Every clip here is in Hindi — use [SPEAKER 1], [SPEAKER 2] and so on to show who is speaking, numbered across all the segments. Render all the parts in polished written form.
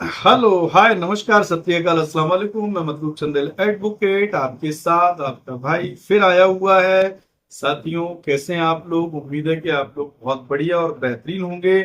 [SPEAKER 1] हेलो हाय नमस्कार सत श्री अकाल अस्सलाम वालेकुम। मैं मतलूब चंदेल एडवोकेट आपके साथ आपका भाई फिर आया हुआ है। साथियों, कैसे हैं आप लोग? उम्मीद है कि आप लोग बहुत बढ़िया और बेहतरीन होंगे।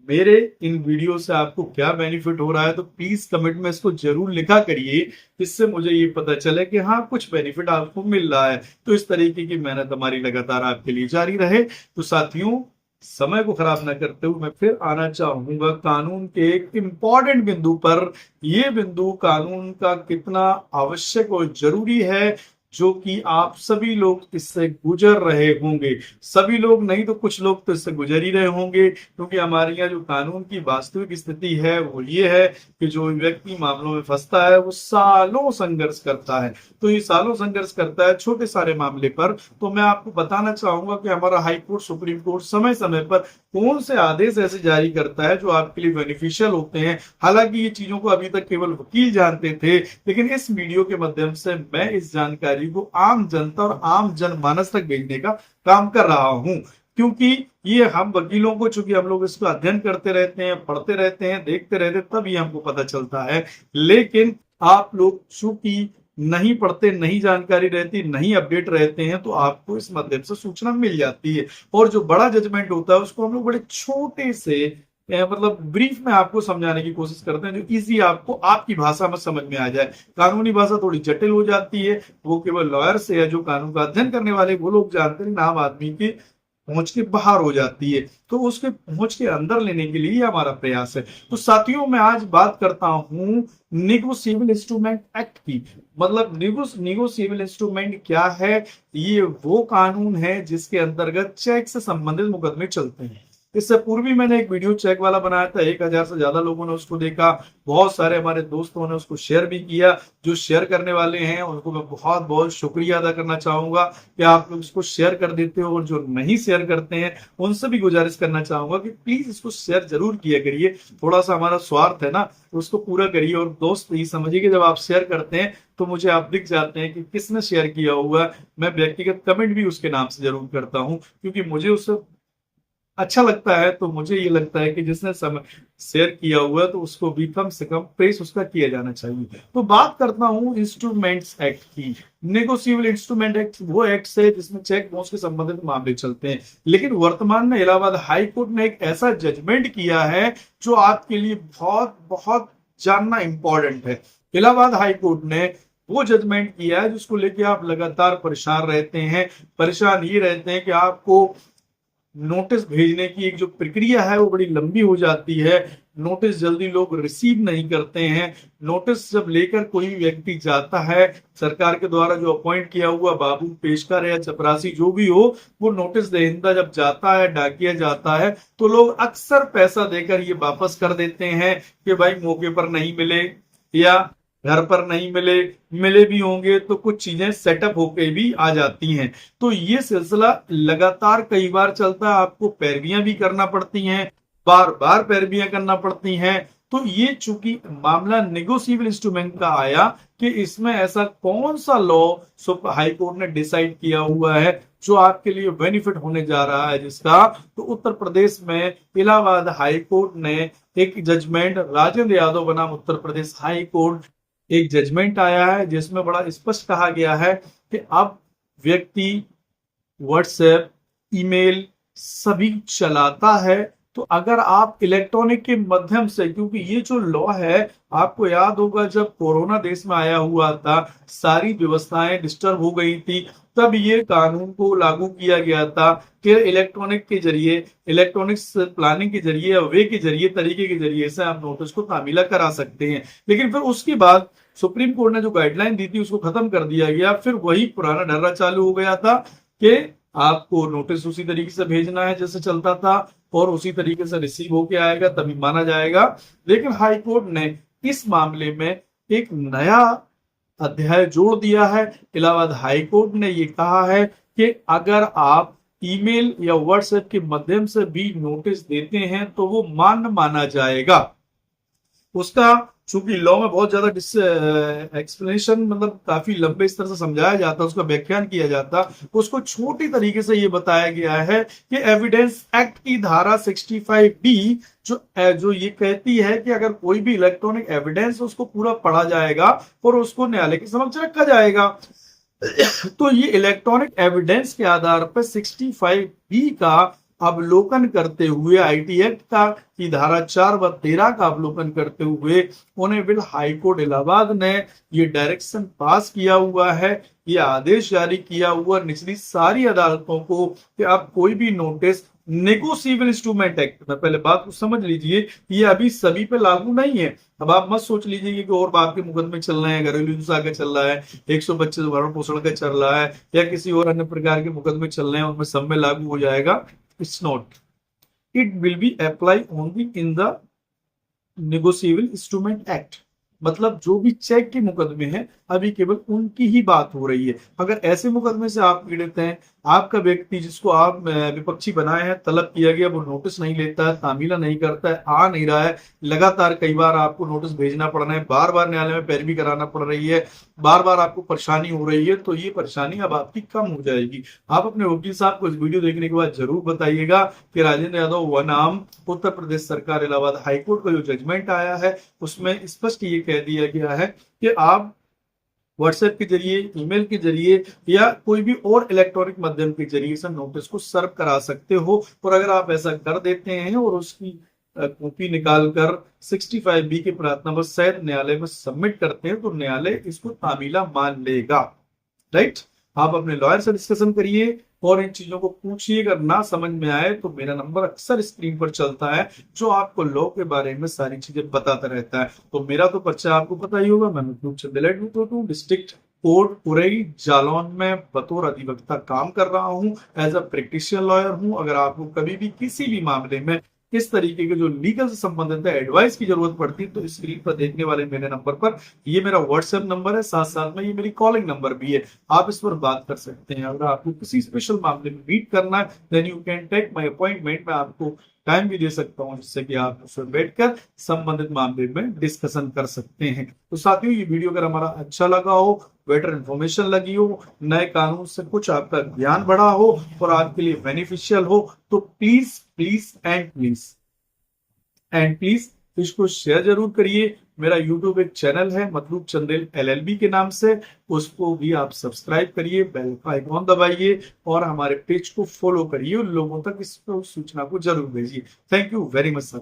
[SPEAKER 1] मेरे इन वीडियो से आपको क्या बेनिफिट हो रहा है तो प्लीज कमेंट में इसको जरूर लिखा करिए, जिससे मुझे ये पता चले कि हाँ, कुछ बेनिफिट आपको मिल रहा है। तो इस तरीके की मेहनत हमारी लगातार आपके लिए जारी रहे। तो साथियों, समय को खराब ना करते हुए मैं फिर आना चाहूंगा कानून के एक इम्पॉर्टेंट बिंदु पर। यह बिंदु कानून का कितना आवश्यक और जरूरी है, जो कि आप सभी लोग इससे गुजर रहे होंगे। सभी लोग नहीं तो कुछ लोग तो इससे गुजर ही रहे होंगे, क्योंकि हमारे यहाँ जो कानून की वास्तविक स्थिति है वो ये है कि जो व्यक्ति मामलों में फंसता है वो सालों संघर्ष करता है। तो ये सालों संघर्ष करता है छोटे सारे मामले पर। तो मैं आपको बताना चाहूंगा कि हमारा हाई कोर्ट, सुप्रीम कोर्ट समय समय पर कौन से आदेश ऐसे जारी करता है जो आपके लिए बेनिफिशियल होते हैं। हालांकि ये चीजों को अभी तक केवल वकील जानते थे, लेकिन इस वीडियो के माध्यम से मैं इस जानकारी को आम जनता और आम जनमानस तक भेजने का काम कर रहा हूं। क्योंकि ये हम वकीलों को, चूंकि हम लोग इसको अध्ययन करते रहते हैं, पढ़ते रहते हैं, देखते रहते हैं, तब ये हमको पता चलता है। लेकिन आप लोग चूंकि नहीं पढ़ते, नहीं जानकारी रहती, नहीं अपडेट रहते हैं, तो आपको इस माध्यम से सूचना मिल जाती है। और जो बड़ा जजमेंट होता है उसको हम लोग बड़े छोटे से मतलब ब्रीफ में आपको समझाने की कोशिश करते हैं, जो इजी आपको आपकी भाषा में समझ में आ जाए। कानूनी भाषा थोड़ी जटिल हो जाती है, वो केवल लॉयर से या जो कानून का अध्ययन करने वाले वो लोग जानते हैं, आम आदमी की पहुंच के बाहर हो जाती है। तो उसके पहुंच के अंदर लेने के लिए हमारा प्रयास है। तो साथियों, मैं आज बात करता हूं निगोशिएबल इंस्ट्रूमेंट एक्ट की। मतलब निगोशिएबल इंस्ट्रूमेंट क्या है? ये वो कानून है जिसके अंतर्गत चेक से संबंधित मुकदमे चलते हैं। इससे पूर्व भी मैंने एक वीडियो चेक वाला बनाया था, 1000 से ज्यादा लोगों ने उसको देखा। बहुत सारे हमारे दोस्तों ने उसको शेयर भी किया। जो शेयर करने वाले हैं उनको मैं बहुत बहुत शुक्रिया अदा करना चाहूंगा कि आप लोग इसको शेयर कर देते हो, और जो नहीं शेयर करते हैं उनसे भी गुजारिश करना चाहूंगा कि प्लीज इसको शेयर जरूर किया करिए। थोड़ा सा हमारा स्वार्थ है ना, तो उसको पूरा करिए। और दोस्त ये समझिए कि जब आप शेयर करते हैं तो मुझे आप दिख जाते हैं कि किसने शेयर किया हुआ। मैं व्यक्तिगत कमेंट भी उसके नाम से जरूर करता हूं, क्योंकि मुझे उससे अच्छा लगता है। तो मुझे ये लगता है कि जिसने समय शेयर किया हुआ है तो उसको भी कम से कम प्रेस उसका किया जाना चाहिए। तो बात करता हूं इंस्ट्रूमेंट्स एक्ट की। नेगोशिएबल इंस्ट्रूमेंट एक्ट वो एक्ट है जिसमें चेक बाउंस के संबंधित मामले चलते हैं। लेकिन वर्तमान में इलाहाबाद हाई कोर्ट ने एक ऐसा जजमेंट किया है जो आपके लिए बहुत बहुत जानना इंपॉर्टेंट है। इलाहाबाद हाई कोर्ट ने वो जजमेंट किया है जिसको लेके आप लगातार परेशान रहते हैं। परेशान ये रहते हैं कि आपको नोटिस भेजने की एक जो प्रक्रिया है वो बड़ी लंबी हो जाती है। नोटिस जल्दी लोग रिसीव नहीं करते हैं। नोटिस जब लेकर कोई व्यक्ति जाता है, सरकार के द्वारा जो अपॉइंट किया हुआ बाबू, पेशकार या चपरासी जो भी हो, वो नोटिस देहिंदा जब जाता है, डाकिया जाता है, तो लोग अक्सर पैसा देकर ये वापस कर देते हैं कि भाई मौके पर नहीं मिले या घर पर नहीं मिले, मिले भी होंगे तो कुछ चीजें सेटअप होके भी आ जाती हैं। तो ये सिलसिला लगातार कई बार चलता है। आपको पैरवियां भी करना पड़ती हैं, बार बार पैरवियां करना पड़ती हैं। तो ये चूंकि मामला नेगोशिएबल इंस्ट्रूमेंट का आया कि इसमें ऐसा कौन सा लॉ हाई कोर्ट ने डिसाइड किया हुआ है जो आपके लिए बेनिफिट होने जा रहा है जिसका। तो उत्तर प्रदेश में इलाहाबाद हाई कोर्ट ने एक जजमेंट, राजेंद्र यादव बनाम उत्तर प्रदेश हाई कोर्ट, एक जजमेंट आया है जिसमें बड़ा स्पष्ट कहा गया है कि अब व्यक्ति व्हाट्सएप, ईमेल सभी चलाता है। तो अगर आप इलेक्ट्रॉनिक के माध्यम से, क्योंकि ये जो लॉ है, आपको याद होगा जब कोरोना देश में आया हुआ था, सारी व्यवस्थाएं डिस्टर्ब हो गई थी, तब ये कानून को लागू किया गया था कि इलेक्ट्रॉनिक के जरिए, इलेक्ट्रॉनिक प्लानिंग के जरिए या वे के जरिए, तरीके के जरिए से आप नोटिस को तामीला करा सकते हैं। लेकिन फिर उसके बाद सुप्रीम कोर्ट ने जो गाइडलाइन दी थी उसको खत्म कर दिया गया। फिर वही पुराना ढर्रा चालू हो गया था कि आपको नोटिस उसी तरीके से भेजना है जैसे चलता था, और उसी तरीके से रिसीव होके आएगा तभी माना जाएगा। लेकिन हाई कोर्ट ने इस मामले में एक नया अध्याय जोड़ दिया है। इलाहाबाद हाई कोर्ट ने ये कहा है कि अगर आप ईमेल या व्हाट्सएप के माध्यम से भी नोटिस देते हैं तो वो मान्य माना जाएगा। उसका चूंकि लॉ में बहुत ज्यादा एक्सप्लेनेशन मतलब काफी लंबे स्तर से समझाया जाता है, उसका व्याख्यान किया जाता, उसको छोटी तरीके से ये बताया गया है कि एविडेंस एक्ट की धारा 65B जो ये कहती है कि अगर कोई भी इलेक्ट्रॉनिक एविडेंस उसको पूरा पढ़ा जाएगा और उसको न्यायालय के समक्ष रखा जाएगा। तो ये इलेक्ट्रॉनिक एविडेंस के आधार पर 65B का अवलोकन करते हुए आईटी एक्ट का की धारा 4 व 13 का अवलोकन करते हुए ऑनरेबल हाई कोर्ट इलाहाबाद ने ये डायरेक्शन पास किया हुआ है, ये आदेश जारी किया हुआ निचली सारी अदालतों को कि आप कोई भी नोटिस नेगोशिएबल इंस्ट्रूमेंट एक्ट में, पहले बात को समझ लीजिए, ये अभी सभी पे लागू नहीं है। अब आप मत सोच लीजिए कि और बाप के मुकदमे चल रहे हैं, घरेलू हिंसा का चल रहा है, 125 भरण पोषण का चल रहा है, या किसी और अन्य प्रकार के मुकदमे चल रहे हैं, उनमें सब में लागू हो जाएगा। It's not, it will be apply only in the negotiable instrument act. मतलब जो भी चेक के मुकदमे हैं अभी केवल उनकी ही बात हो रही है। अगर ऐसे मुकदमे से आप पीड़ित हैं, आपका व्यक्ति जिसको आप विपक्षी बनाए हैं, तलब किया गया, वो नोटिस नहीं लेता है, तामीला नहीं करता है, आ नहीं रहा है, लगातार कई बार आपको नोटिस भेजना पड़ रहा है, बार बार न्यायालय में पैरवी कराना पड़ रही है, बार बार आपको परेशानी हो रही है, तो ये परेशानी अब आपकी कम हो जाएगी। आप अपने वकील साहब को इस वीडियो देखने के बाद जरूर बताइएगा कि राजेंद्र यादव बनाम उत्तर प्रदेश सरकार इलाहाबाद हाईकोर्ट का जो जजमेंट आया है उसमें स्पष्ट ये कह दिया गया है कि आप व्हाट्सएप के जरिए, ईमेल के जरिए या कोई भी और इलेक्ट्रॉनिक माध्यम के जरिए से नोटिस को सर्व करा सकते हो। और अगर आप ऐसा कर देते हैं और उसकी कॉपी निकाल कर 65B के प्रार्थना पत्र सहित न्यायालय में सबमिट करते हैं तो न्यायालय इसको तामीला मान लेगा। राइट, आप अपने लॉयर से डिस्कशन करिए और इन चीजों को पूछिए। अगर ना समझ में आए तो मेरा नंबर अक्सर स्क्रीन पर चलता है, जो आपको लॉ के बारे में सारी चीजें बताता रहता है। तो मेरा तो पर्चा आपको पता ही होगा, मैं मधुरूप चंदेल डिस्ट्रिक्ट कोर्ट उरई जालौन में बतौर अधिवक्ता काम कर रहा हूं, एज अ प्रैक्टिशनर लॉयर हूं। अगर आपको कभी भी किसी भी मामले में किस तरीके के जो लीगल से संबंधित है एडवाइस की जरूरत पड़ती है तो स्क्रीन पर देखने वाले मेरे नंबर पर, ये मेरा व्हाट्सएप नंबर है, साथ साथ में ये मेरी कॉलिंग नंबर भी है, आप इस पर बात कर सकते हैं। अगर आपको किसी स्पेशल मामले में मीट करना है then you can take my appointment. मैं आपको टाइम भी दे सकता हूं जिससे कि आप उसमें बैठकर संबंधित मामले में डिस्कशन कर सकते हैं। तो साथियों, ये वीडियो अगर हमारा अच्छा लगा हो, बेटर इंफॉर्मेशन लगी हो, नए कानून से कुछ आपका ज्ञान बढ़ा हो और आपके लिए बेनिफिशियल हो तो प्लीज प्लीज एंड प्लीज इसको शेयर जरूर करिए। मेरा यूट्यूब एक चैनल है मधुरूप चंदेल LLB के नाम से, उसको भी आप सब्सक्राइब करिए, बेल का आइकॉन दबाइए और हमारे पेज को फॉलो करिए, उन लोगों तक इस सूचना को जरूर भेजिए। Thank you very much sir.